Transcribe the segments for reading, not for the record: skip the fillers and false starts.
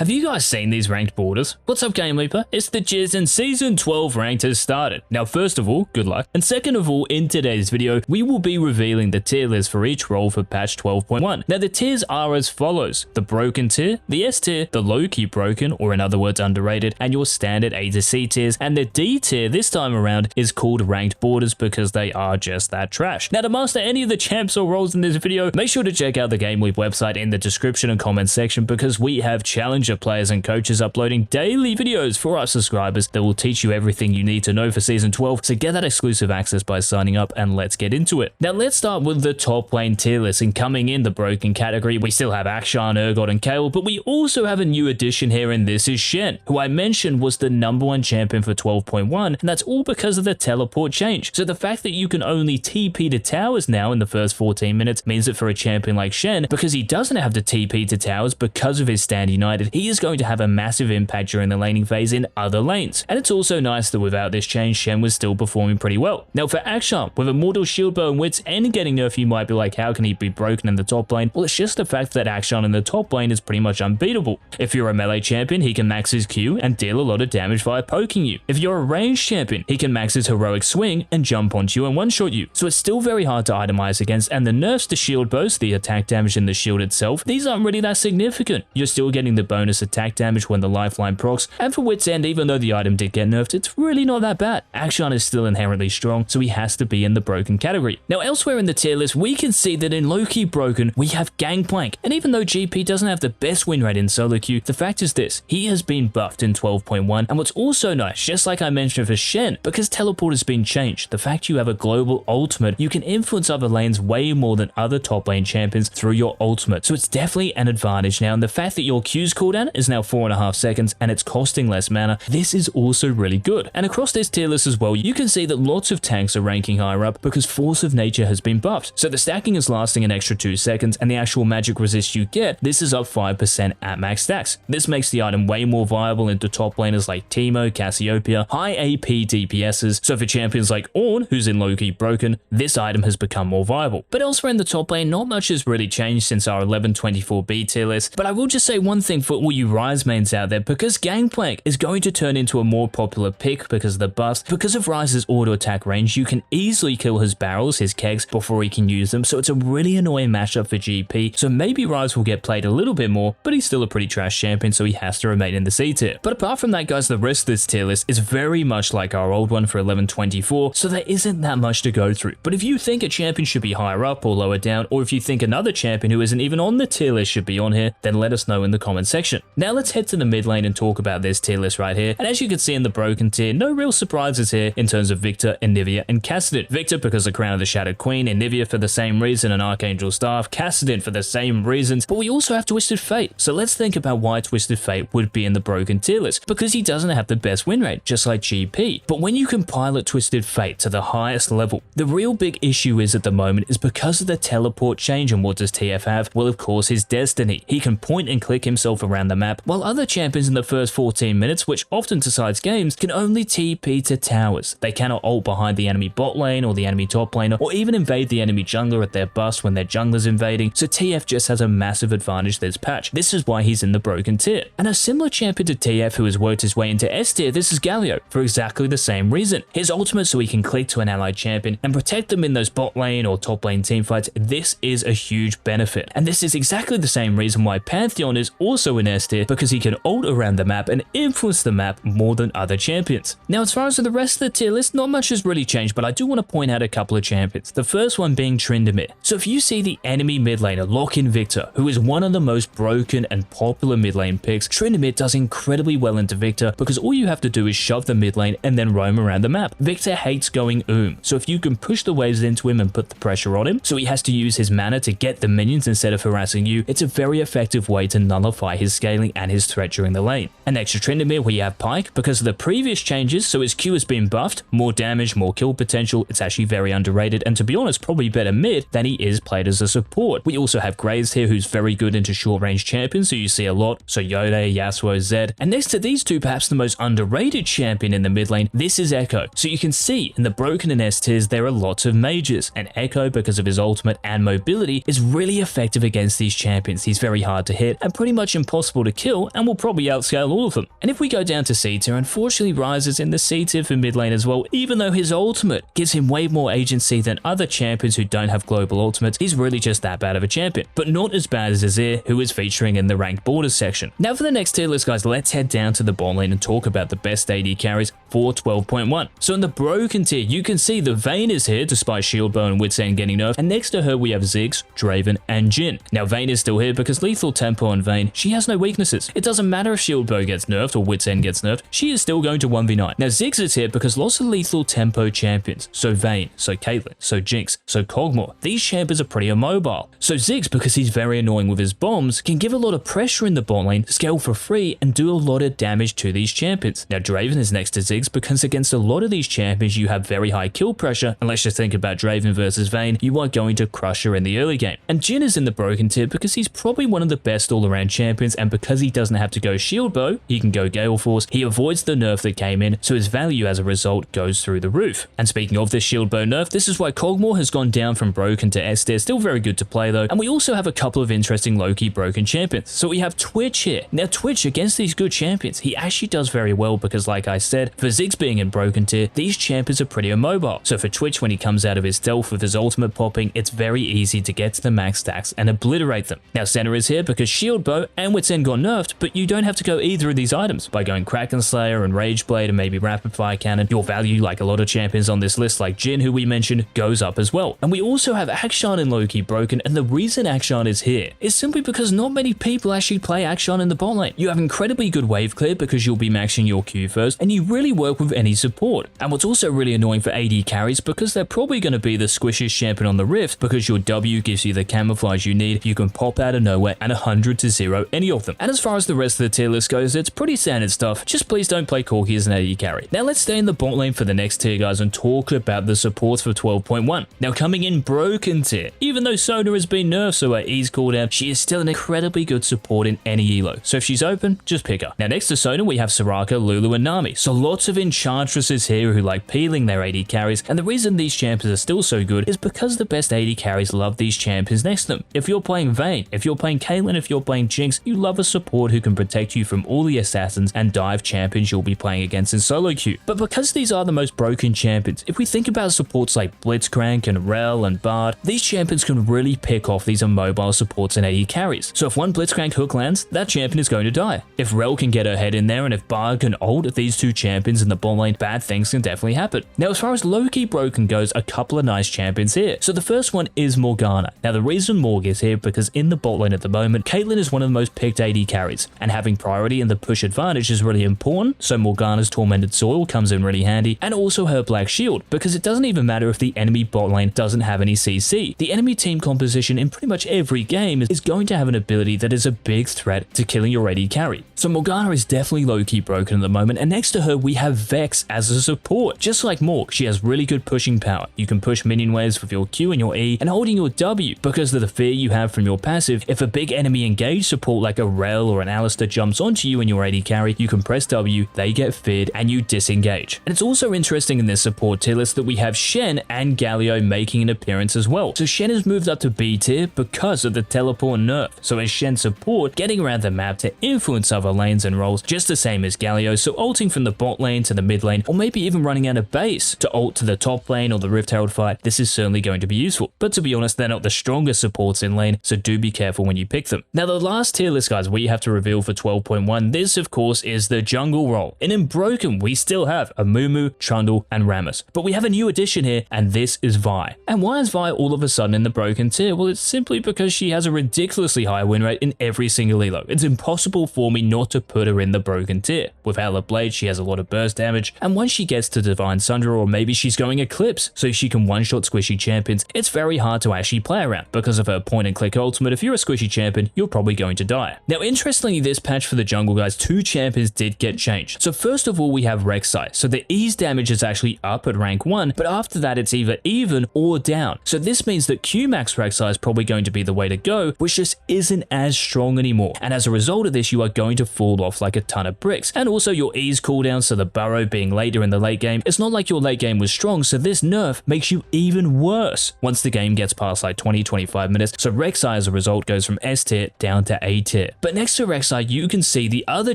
Have you guys seen these ranked borders? What's up, GameLeaper? It's the Jizz, and Season 12 ranked has started. Now, first of all, good luck. And second of all, in today's video, we will be revealing the tier list for each role for patch 12.1. Now, the tiers are as follows: the broken tier, the S tier, the low-key broken, or in other words, underrated, and your standard A to C tiers. And the D tier this time around is called ranked borders because they are just that trash. Now, to master any of the champs or roles in this video, make sure to check out the GameLeap website in the description and comment section because we have challenger players and coaches uploading daily videos for our subscribers that will teach you everything you need to know for Season 12, so get that exclusive access by signing up and let's get into it. Now let's start with the top lane tier list, and coming in the broken category, we still have Akshan, Urgot and Kayle, but we also have a new addition here, and this is Shen, who I mentioned was the #1 champion for 12.1, and that's all because of the teleport change. So the fact that you can only TP to towers now in the first 14 minutes means that for a champion like Shen, because he doesn't have to TP to towers because of his stand united, he is going to have a massive impact during the laning phase in other lanes. And it's also nice that without this change, Shen was still performing pretty well. Now for Akshan, with Immortal Shield Bow and Wits and getting nerfed, you might be like, how can he be broken in the top lane? Well, it's just the fact that Akshan in the top lane is pretty much unbeatable. If you're a melee champion, he can max his Q and deal a lot of damage via poking you. If you're a ranged champion, he can max his heroic swing and jump onto you and one-shot you. So it's still very hard to itemize against, and the nerfs to shield bows, the attack damage in the shield itself, these aren't really that significant. You're still getting the bonus attack damage when the lifeline procs, and for Wits End, even though the item did get nerfed, it's really not that bad. Akshan is still inherently strong, so he has to be in the broken category. Now elsewhere in the tier list, we can see that in low-key broken, we have Gangplank, and even though GP doesn't have the best win rate in solo queue, the fact is this: he has been buffed in 12.1, and what's also nice, just like I mentioned for Shen, because teleport has been changed, the fact you have a global ultimate, you can influence other lanes way more than other top lane champions through your ultimate, so it's definitely an advantage now. And the fact that your Q's cooldown is now 4.5 seconds and it's costing less mana, this is also really good. And across this tier list as well, you can see that lots of tanks are ranking higher up because Force of Nature has been buffed, so the stacking is lasting an extra 2 seconds, and the actual magic resist you get, this is up 5% at max stacks. This makes the item way more viable into top laners like Teemo, Cassiopeia, high AP DPSs, so for champions like Ornn, who's in low-key broken, this item has become more viable. But elsewhere in the top lane, not much has really changed since our 1124B tier list, but I will just say one thing for all you Ryze mains out there: because Gangplank is going to turn into a more popular pick because of the buffs, because of Ryze's auto attack range, you can easily kill his barrels, his kegs, before he can use them, so it's a really annoying matchup for GP, so maybe Ryze will get played a little bit more, but he's still a pretty trash champion, so he has to remain in the C tier. But apart from that, guys, the rest of this tier list is very much like our old one for 1124, so there isn't that much to go through. But if you think a champion should be higher up or lower down, or if you think another champion who isn't even on the tier list should be on here, then let us know in the comment section. Now let's head to the mid lane and talk about this tier list right here. And as you can see in the broken tier, no real surprises here in terms of Victor, Anivia, and Kassadin. Victor because of Crown of the Shattered Queen, Anivia for the same reason, and Archangel Staff, Kassadin for the same reasons, but we also have Twisted Fate. So let's think about why Twisted Fate would be in the broken tier list, because he doesn't have the best win rate, just like GP. But when you can pilot Twisted Fate to the highest level, the real big issue is at the moment is because of the teleport change. And what does TF have? Well, of course, his Destiny. He can point and click himself around the map, while other champions in the first 14 minutes, which often decides games, can only TP to towers. They cannot ult behind the enemy bot lane or the enemy top laner, or even invade the enemy jungler at their bust when their jungler's invading, so TF just has a massive advantage this patch. This is why he's in the broken tier. And a similar champion to TF who has worked his way into S tier, this is Galio, for exactly the same reason. His ultimate so he can click to an allied champion and protect them in those bot lane or top lane teamfights, this is a huge benefit. And this is exactly the same reason why Pantheon is also in S tier, because he can ult around the map and influence the map more than other champions. Now as far as the rest of the tier list, not much has really changed, but I do want to point out a couple of champions. The first one being Tryndamere. So if you see the enemy mid laner lock in Victor, who is one of the most broken and popular mid lane picks, Tryndamere does incredibly well into Victor because all you have to do is shove the mid lane and then roam around the map. Victor hates going so if you can push the waves into him and put the pressure on him, so he has to use his mana to get the minions instead of harassing you, it's a very effective way to nullify his scaling and his threat during the lane. And next to Tryndamere, we have Pyke. Because of the previous changes, so his Q has been buffed, more damage, more kill potential, it's actually very underrated, and to be honest, probably better mid than he is played as a support. We also have Graves here, who's very good into short range champions, so you see a lot, so Yone, Yasuo, Zed. And next to these two, perhaps the most underrated champion in the mid lane, this is Echo. So you can see in the broken and S tiers, there are lots of mages, and Echo, because of his ultimate and mobility, is really effective against these champions. He's very hard to hit and pretty much impossible impossible to kill and will probably outscale all of them. And if we go down to C tier, unfortunately Ryze is in the C tier for mid lane as well, even though his ultimate gives him way more agency than other champions who don't have global ultimates. He's really just that bad of a champion, but not as bad as Azir, who is featuring in the ranked borders section. Now for the next tier list, guys, let's head down to the bot lane and talk about the best AD carries for 12.1. So in the broken tier, you can see the Vayne is here despite shield bow and Witsend getting nerfed, and next to her we have Ziggs, Draven, and Jhin. Now Vayne is still here because lethal tempo on Vayne, she has no weaknesses. It doesn't matter if shield bow gets nerfed or Witsend gets nerfed, she is still going to 1v9. Now Ziggs is here because lots of lethal tempo champions, so Vayne, so Caitlyn, so Jinx, so Kog'Maw, these champions are pretty immobile. So Ziggs, because he's very annoying with his bombs, can give a lot of pressure in the bot lane, scale for free, and do a lot of damage to these champions. Now Draven is next to Ziggs because against a lot of these champions you have very high kill pressure, and let's just think about Draven versus Vayne, you are going to crush her in the early game. And Jhin is in the broken tier because he's probably one of the best all-around champions, and because he doesn't have to go shield bow, he can go Gale Force, he avoids the nerf that came in, so his value as a result goes through the roof. And speaking of this shield bow nerf, this is why Kog'Maw has gone down from broken to S tier, still very good to play though, and we also have a couple of interesting low-key broken champions. So we have Twitch here. Now Twitch against these good champions, he actually does very well because like I said, for Ziggs being in broken tier, these champions are pretty immobile. So for Twitch, when he comes out of his stealth with his ultimate popping, it's very easy to get to the max stacks and obliterate them. Now Senna is here because shield bow and Witsend got nerfed, but you don't have to go either of these items. By going Kraken Slayer and Rage Blade and maybe Rapid Fire Cannon, your value, like a lot of champions on this list like Jhin, who we mentioned, goes up as well. And we also have Akshan in low-key broken, and the reason Akshan is here is simply because not many people actually play Akshan in the bot lane. You have incredibly good wave clear because you'll be maxing your Q first, and you really work with any support. And what's also really annoying for AD carries, because they're probably going to be the squishiest champion on the Rift, because your W gives you the camouflage you need, you can pop out of nowhere and 100 to 0 any of them. And as far as the rest of the tier list goes, it's pretty standard stuff, just please don't play Corki as an AD carry. Now let's stay in the bot lane for the next tier, guys, and talk about the supports for 12.1. Now coming in broken tier, even though Sona has been nerfed so her E's cooldown, she is still an incredibly good support in any elo, so if she's open, just pick her. Now next to Sona we have Soraka, Lulu, and Nami, so lots of enchantresses here who like peeling their AD carries, and the reason these champions are still so good is because the best AD carries love these champions next to them. If you're playing Vayne, if you're playing Caitlyn, if you're playing Jinx, you love a support who can protect you from all the assassins and dive champions you'll be playing against in solo queue. But because these are the most broken champions, if we think about supports like Blitzcrank and Rel and Bard, these champions can really pick off these immobile supports and AD carries. So if one Blitzcrank hook lands, that champion is going to die. If Rel can get her head in there and if Bard can ult these two champions in the bot lane, bad things can definitely happen. Now as far as low-key broken goes, a couple of nice champions here. So the first one is Morgana. Now the reason Morg is here because in the bot lane at the moment, Caitlyn is one of the most picked AD carries, and having priority in the push advantage is really important, so Morgana's Tormented Soil comes in really handy, and also her Black Shield, because it doesn't even matter if the enemy bot lane doesn't have any CC. The enemy team composition in pretty much every game is going to have an ability that is a big threat to killing your AD carry. So Morgana is definitely low-key broken at the moment, and next to her we have Vex as a support. Just like Morg, she has really good pushing power. You can push minion waves with your Q and your E and holding your W because of the fear you have from your passive. If a big enemy engaged support like a Rel or an Alistar jumps onto you and your AD carry, you can press W, they get feared, and you disengage. And it's also interesting in this support tier list that we have Shen and Galio making an appearance as well. So Shen has moved up to B tier because of the teleport nerf. So as Shen support, getting around the map to influence other lanes and roles just the same as Galio, so ulting from the bot lane to the mid lane, or maybe even running out of base to ult to the top lane or the Rift Herald fight, this is certainly going to be useful. But to be honest, they're not the strongest supports in lane, so do be careful when you pick them. Now the last tier list, guys, we have to reveal for 12.1, this of course is the jungle role. And in broken, we still have Amumu, Trundle, and Rammus. But we have a new addition here, and this is Vi. And why is Vi all of a sudden in the broken tier? Well, it's simply because she has a ridiculously high win rate in every single elo. It's impossible for me not to put her in the broken tier. With Hella Blade, she has a lot of burst damage, and once she gets to Divine Sundra, or maybe she's going Eclipse, so she can one-shot squishy champions, it's very hard to actually play around. Because of her point-and-click ultimate, if you're a squishy champion, you're probably going to die. Now, interestingly, this patch for the jungle, guys, two champions did get changed. So first of all, we have Rek'Sai. So the E's damage is actually up at rank 1, but after that, it's either even or down. So this means that Qmax Rek'Sai is probably going to be the way to go, which just isn't as strong anymore. And as a result of this, you are going to fall off like a ton of bricks. And also your E's cooldown, so the burrow being later in the late game, it's not like your late game was strong, so this nerf makes you even worse once the game gets past like 20-25 minutes. So Rek'Sai as a result goes from S tier down to A tier. But next to Rek'Sai, you can see the other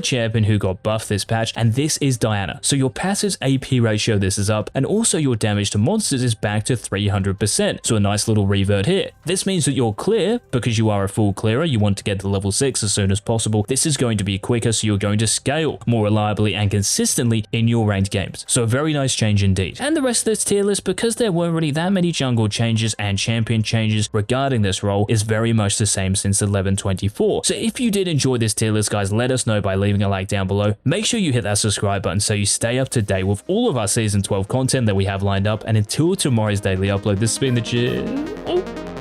champion who got buffed this patch, and this is Diana. So your passive's AP ratio, this is up, and also your damage to monsters is back to 300%. So a nice little revert here. This means that you're clear, because you are a full clearer, you want to get to level 6 as soon as possible. This is going to be quicker, so you're going to scale more reliably and consistently in your ranked games. So a very nice change indeed. And the rest of this tier list, because there weren't really that many jungle changes and champion changes regarding this role, is very much the same since 11.24. So if you did enjoy this tier list, guys, let us know by leaving a like down below. Make sure you hit that subscribe button so you stay up to date with all of our Season 12 content that we have lined up. And until tomorrow's daily upload, this has been the Cheers.